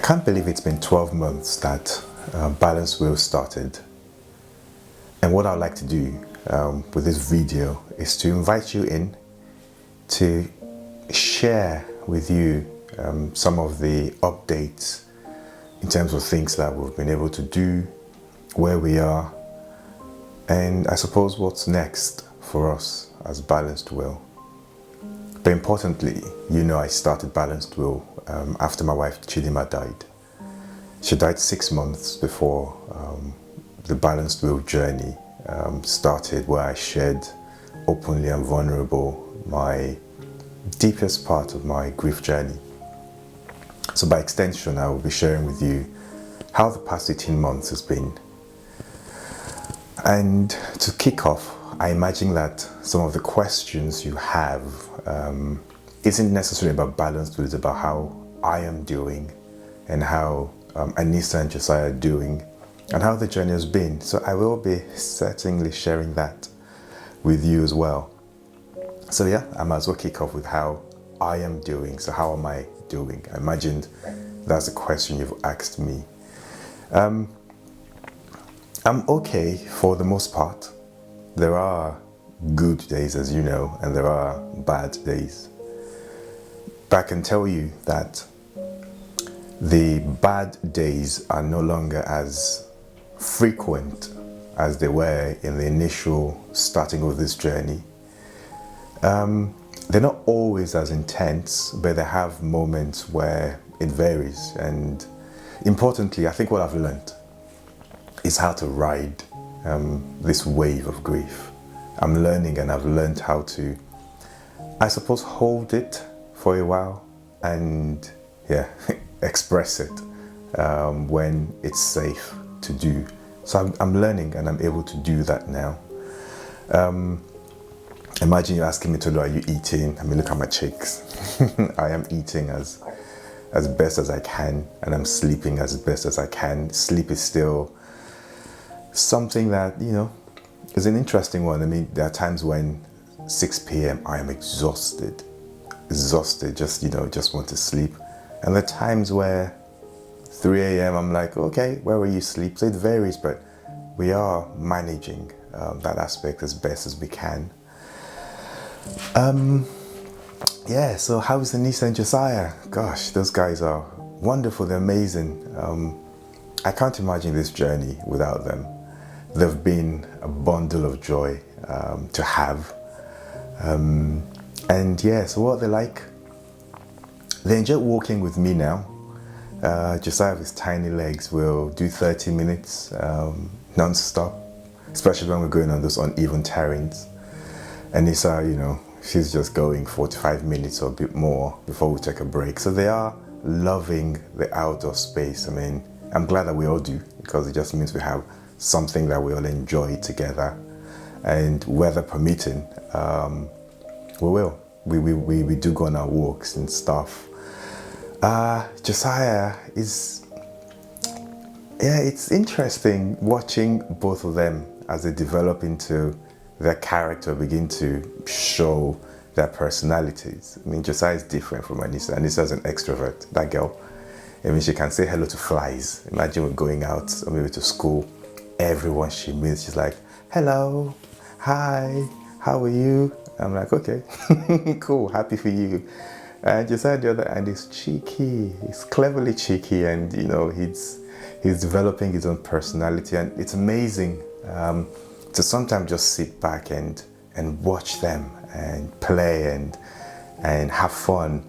Can't believe it's been 12 months that Balanced Wheel started. And what I'd like to do with this video is to invite you in to share with you some of the updates in terms of things that we've been able to do, where we are, and I suppose what's next for us as Balanced Wheel. But importantly, I started Balanced Wheel after my wife Chidima died. She died 6 months before the Balanced Wheel journey started, where I shared openly and vulnerable my deepest part of my grief journey. So by extension, I will be sharing with you how the past 18 months has been. And to kick off, I imagine that some of the questions you have isn't necessarily about Balanced Wheel, it's about how I am doing and how Anissa and Josiah are doing and how the journey has been. So I will be certainly sharing that with you as well. So yeah, I might as well kick off with how I am doing. So how am I doing? I imagined that's a question you've asked me. I'm okay for the most part. There are good days, as you know, and there are bad days. But I can tell you that the bad days are no longer as frequent as they were in the initial starting of this journey. They're not always as intense, but they have moments where it varies. And importantly, I think what I've learned is how to ride this wave of grief. I'm learning, and I've learned how to, I suppose, hold it for a while and express it when it's safe to do. So I'm learning, and I'm able to do that now. Imagine you're asking me, Tolu, are you eating? I mean, look at my cheeks. I am eating as best as I can, and I'm sleeping as best as I can. Sleep is still something that, is an interesting one. I mean, there are times when 6 p.m. I am exhausted, just want to sleep. And there are times where 3 a.m. I'm like, okay, where will you sleep? So it varies, but we are managing that aspect as best as we can. So how's Anissa and Josiah? Gosh, those guys are wonderful, they're amazing. I can't imagine this journey without them. They've been a bundle of joy to have. So what are they like? They enjoy walking with me now. Josiah with his tiny legs will do 30 minutes non-stop, especially when we're going on those uneven terrains. Anissa, she's just going 45 minutes or a bit more before we take a break. So they are loving the outdoor space. I mean, I'm glad that we all do, because it just means we have something that we all enjoy together. And weather permitting, we will. We do go on our walks and stuff. Josiah is, it's interesting watching both of them as they develop into their character, begin to show their personalities. I mean, Josiah is different from Anissa. Anissa is an extrovert, that girl. I mean, she can say hello to flies. Imagine we're going out or maybe to school. Everyone she meets, she's like, hello, hi, how are you? I'm like, okay, cool, happy for you. And Josiah, on the other hand, is cheeky. He's cleverly cheeky, and he's developing his own personality, and it's amazing to sometimes just sit back and watch them and play and have fun.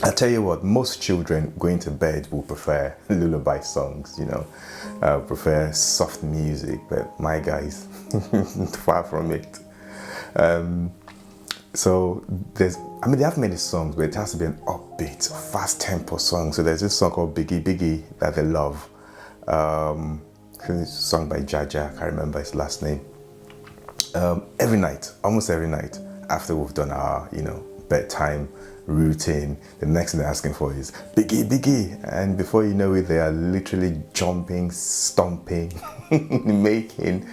I tell you what, most children going to bed will prefer lullaby songs, prefer soft music, but my guys, far from it. So they have many songs, but it has to be an upbeat, fast tempo song. So there's this song called Biggie Biggie that they love. It's sung by Jaja, I can't remember his last name. Every night, almost every night, after we've done our, bedtime routine, the next thing they're asking for is Biggie Biggie. And before you know it, they are literally jumping, stomping, making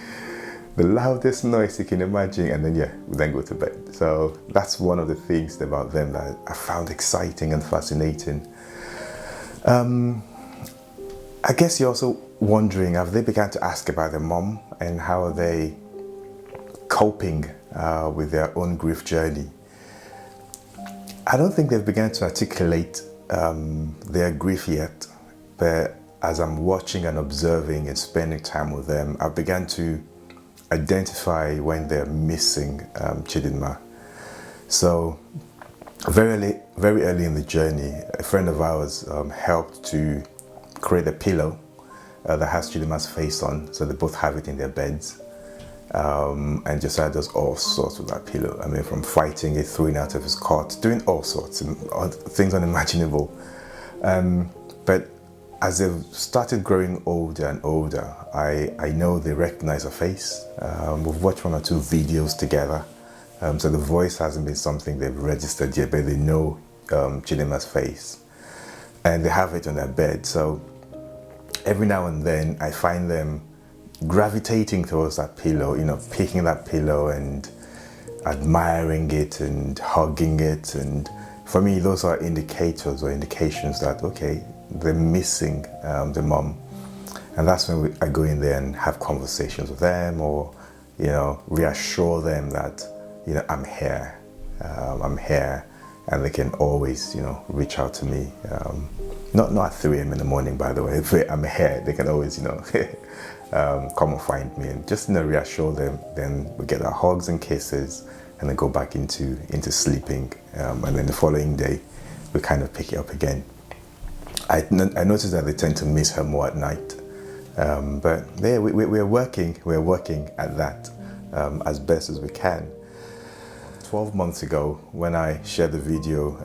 the loudest noise you can imagine, and then we then go to bed. So that's one of the things about them that I found exciting and fascinating. I guess you're also wondering, have they begun to ask about their mom and how are they coping with their own grief journey? I don't think they've begun to articulate their grief yet, but as I'm watching and observing and spending time with them, I've begun to identify when they're missing Chidinma. So very early in the journey, a friend of ours helped to create a pillow that has Chidinma's face on, so they both have it in their beds. And Josiah does all sorts with that pillow. I mean, from fighting it, throwing out of his cot, doing all sorts, things unimaginable. But as they've started growing older and older, I know they recognize her face. We've watched 1 or 2 videos together. So the voice hasn't been something they've registered yet, but they know Chidinma's face. And they have it on their bed. So every now and then I find them gravitating towards that pillow, picking that pillow and admiring it and hugging it. And for me, those are indicators or indications that, okay, they're missing the mom. And that's when I go in there and have conversations with them, or, reassure them that, I'm here, and they can always, reach out to me. Not at 3 a.m. in the morning, by the way. If I'm here, they can always, come and find me and just reassure them. Then we get our hugs and kisses, and then go back into sleeping. And then the following day, we kind of pick it up again. I noticed that they tend to miss her more at night, but yeah, we're working at that as best as we can. 12 months ago, when I shared the video,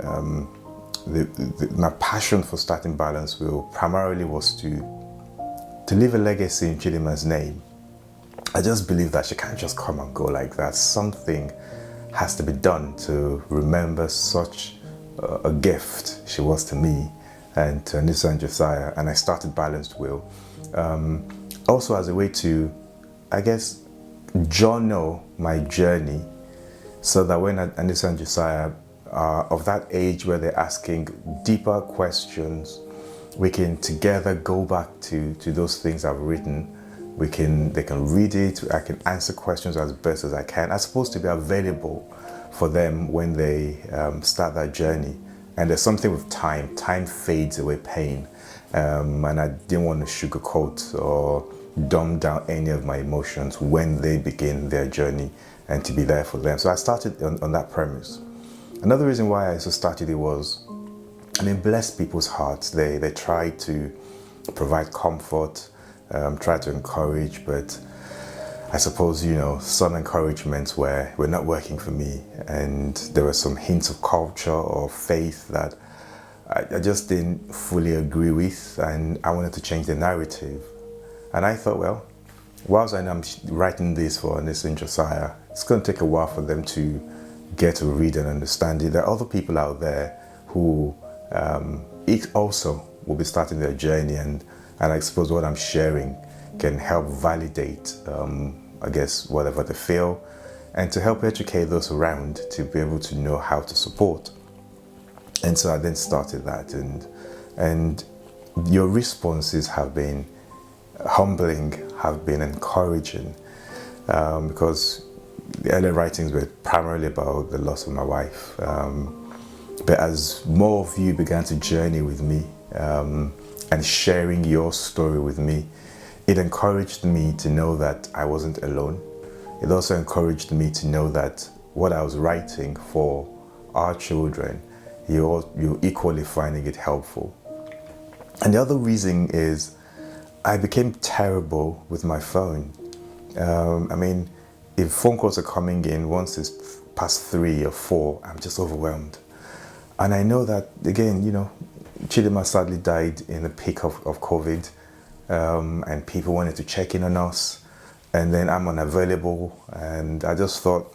my passion for starting Balance Wheel primarily was to leave a legacy in Chidinma's name. I just believe that she can't just come and go like that. Something has to be done to remember such a gift she was to me and to Anissa and Josiah. And I started Balanced Wheel also as a way to, I guess, journal my journey, so that when Anissa and Josiah are of that age where they're asking deeper questions, we can together go back to those things I've written. They can read it. I can answer questions as best as I can. I'm supposed to be available for them when they start that journey. And there's something with time. Time fades away pain. And I didn't want to sugarcoat or dumb down any of my emotions when they begin their journey, and to be there for them. So I started on that premise. Another reason why I started it was, bless people's hearts. They try to provide comfort, try to encourage, but I suppose, some encouragements were not working for me, and there were some hints of culture or faith that I just didn't fully agree with, and I wanted to change the narrative. And I thought, well, whilst I'm writing this for Anissa and Josiah, it's going to take a while for them to get to read and understand it. There are other people out there who it also will be starting their journey, and I suppose what I'm sharing can help validate, I guess, whatever they feel, and to help educate those around to be able to know how to support. And so I then started that, and your responses have been humbling, have been encouraging, because the earlier writings were primarily about the loss of my wife. But as more of you began to journey with me and sharing your story with me, it encouraged me to know that I wasn't alone. It also encouraged me to know that what I was writing for our children, you're equally finding it helpful. And the other reason is I became terrible with my phone. If phone calls are coming in once it's past 3 or 4, I'm just overwhelmed. And I know that, again, Chidinma sadly died in the peak of COVID, and people wanted to check in on us, and then I'm unavailable, and I just thought,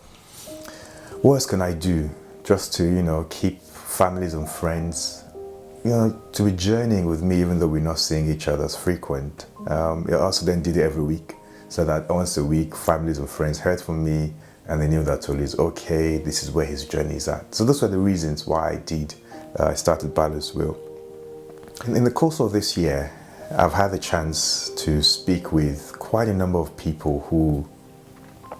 what else can I do just to, keep families and friends, to be journeying with me, even though we're not seeing each other as frequent. I also then did it every week, so that once a week, families and friends heard from me, and they knew that Tolu is okay, this is where his journey is at. So those were the reasons why I started Balanced Wheel. In the course of this year, I've had the chance to speak with quite a number of people who,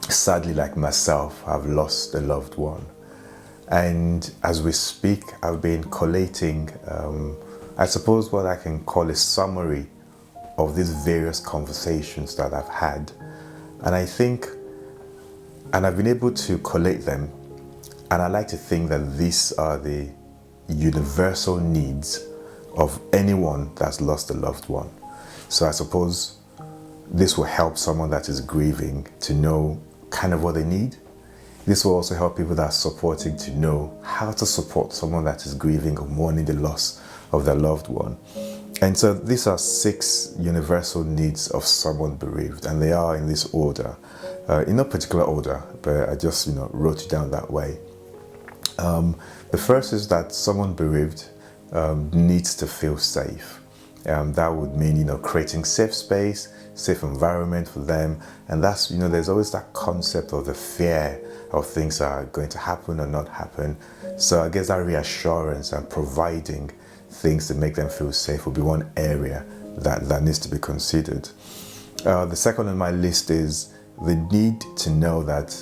sadly, like myself, have lost a loved one. And as we speak, I've been collating, I suppose, what I can call a summary of these various conversations that I've had. And I think, and I've been able to collate them, and I like to think that these are the universal needs of anyone that's lost a loved one. So I suppose this will help someone that is grieving to know kind of what they need. This will also help people that are supporting to know how to support someone that is grieving or mourning the loss of their loved one. And so these are 6 universal needs of someone bereaved, and they are in this order, in no particular order, but I just wrote it down that way. The first is that someone bereaved needs to feel safe. That would mean creating safe space, safe environment for them, and that's there's always that concept of the fear of things are going to happen or not happen. So I guess that reassurance and providing things to make them feel safe will be one area that needs to be considered. The second on my list is the need to know that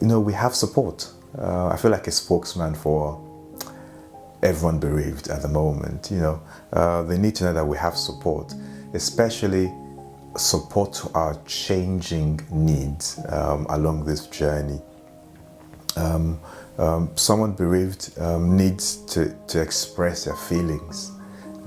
we have support. I feel like a spokesman for everyone bereaved at the moment. They need to know that we have support, especially support to our changing needs along this journey. Someone bereaved needs to express their feelings.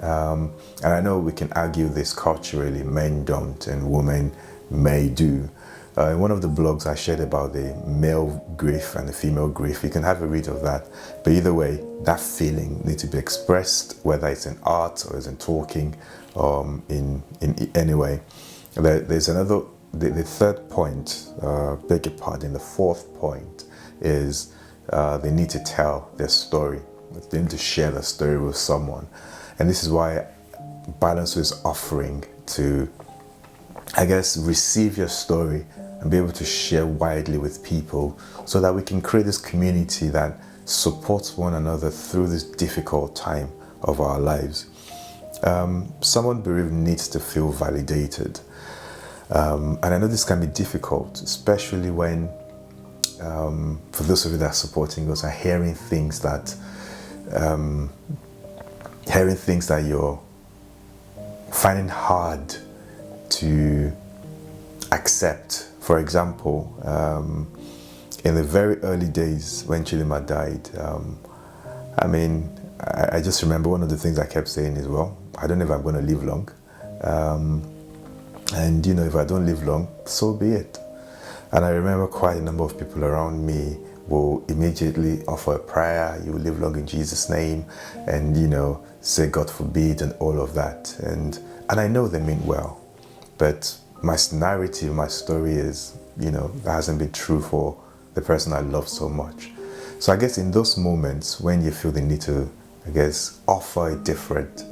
And I know we can argue this culturally, men don't and women may do. In one of the blogs I shared about the male grief and the female grief, you can have a read of that. But either way, that feeling needs to be expressed, whether it's in art or it's in talking, in any way. There's another, the third point, beg your pardon, the fourth point is they need to tell their story. They need to share their story with someone. And this is why Balance is offering to, I guess, receive your story and be able to share widely with people so that we can create this community that supports one another through this difficult time of our lives. Someone bereaved needs to feel validated. And I know this can be difficult, especially when, for those of you that are supporting us, are hearing things that you're finding hard to accept. For example, in the very early days when Chidinma died, I just remember one of the things I kept saying is, well, I don't know if I'm going to live long. And if I don't live long, so be it. And I remember quite a number of people around me will immediately offer a prayer, you will live long in Jesus' name, and say God forbid and all of that. And I know they mean well, but my narrative, my story is, that hasn't been true for the person I love so much. So I guess in those moments when you feel the need to, I guess, offer a different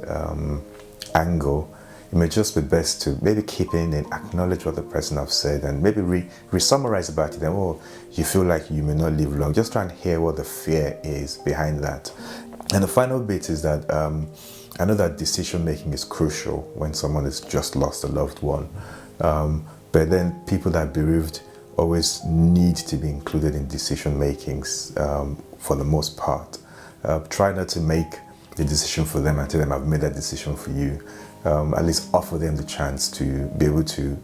angle, it may just be best to maybe keep in and acknowledge what the person have said and maybe re-summarize about it. And you feel like you may not live long. Just try and hear what the fear is behind that. And the final bit is that I know that decision making is crucial when someone has just lost a loved one. But then people that are bereaved always need to be included in decision makings for the most part. Try not to make the decision for them and tell them I've made that decision for you. At least offer them the chance to be able to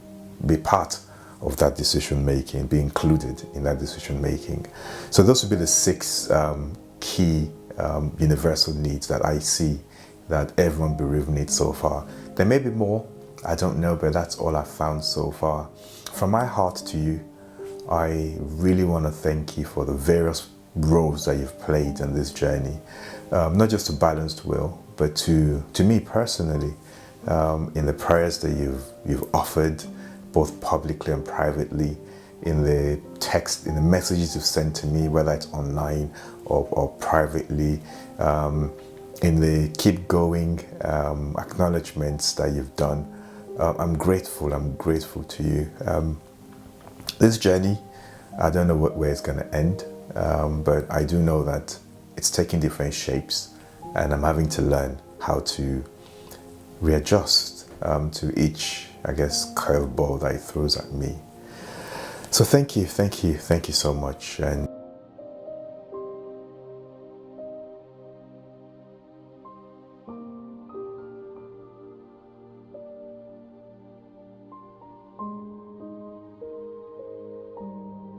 be part of that decision making, be included in that decision making. So those would be the 6 key universal needs that I see that everyone bereaved needs so far. There may be more, I don't know, but that's all I've found so far. From my heart to you, I really want to thank you for the various roles that you've played in this journey, not just to Balanced Will, but to me personally, in the prayers that you've offered, both publicly and privately, in the text, in the messages you've sent to me, whether it's online or privately, in the keep going acknowledgements that you've done. I'm grateful to you. This journey, I don't know where it's going to end, but I do know that it's taking different shapes, and I'm having to learn how to readjust to each, I guess, curveball that it throws at me. So thank you so much. And